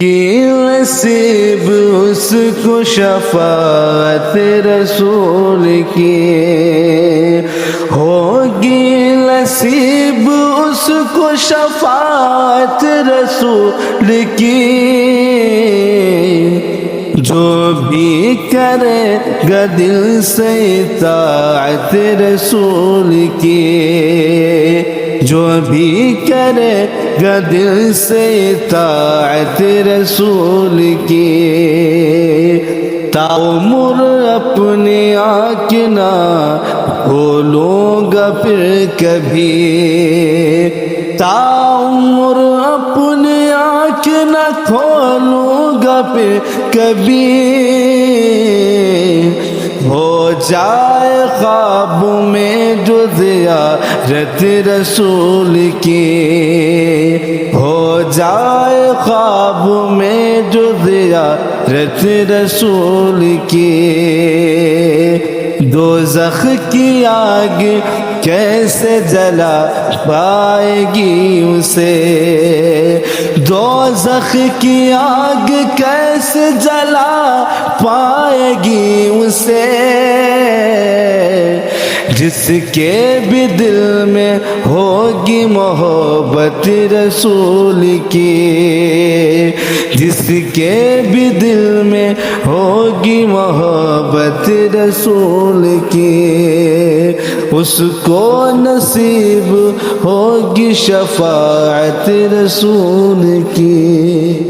نصیب اس کو شفاعت رسول کی ہوگی، نصیب اس کو شفاعت رسول کی، جو بھی کرے گا دل سے اطاعت رسول کی، جو بھی کرے گا دل سے اطاعت رسول کی، تعمر اپنی آنکھ نہ کھولوں گا پھر کبھی، تعمر اپنی آنکھ نہ کھولوں گا پھر کبھی، ہو جائے خواب میں جو زیارت رسول کی، ہو جائے خواب میں جو زیارت رسول کی، دوزخ کی آگ کیسے جلا پائے گی اسے، دوزخ کی آگ کیسے جلا پائے گی اسے، جس کے بھی دل میں ہوگی محبت رسول کی، جس کے بھی دل میں ہوگی محبت رسول کی، اس کو نصیب ہوگی شفاعت رسول کی۔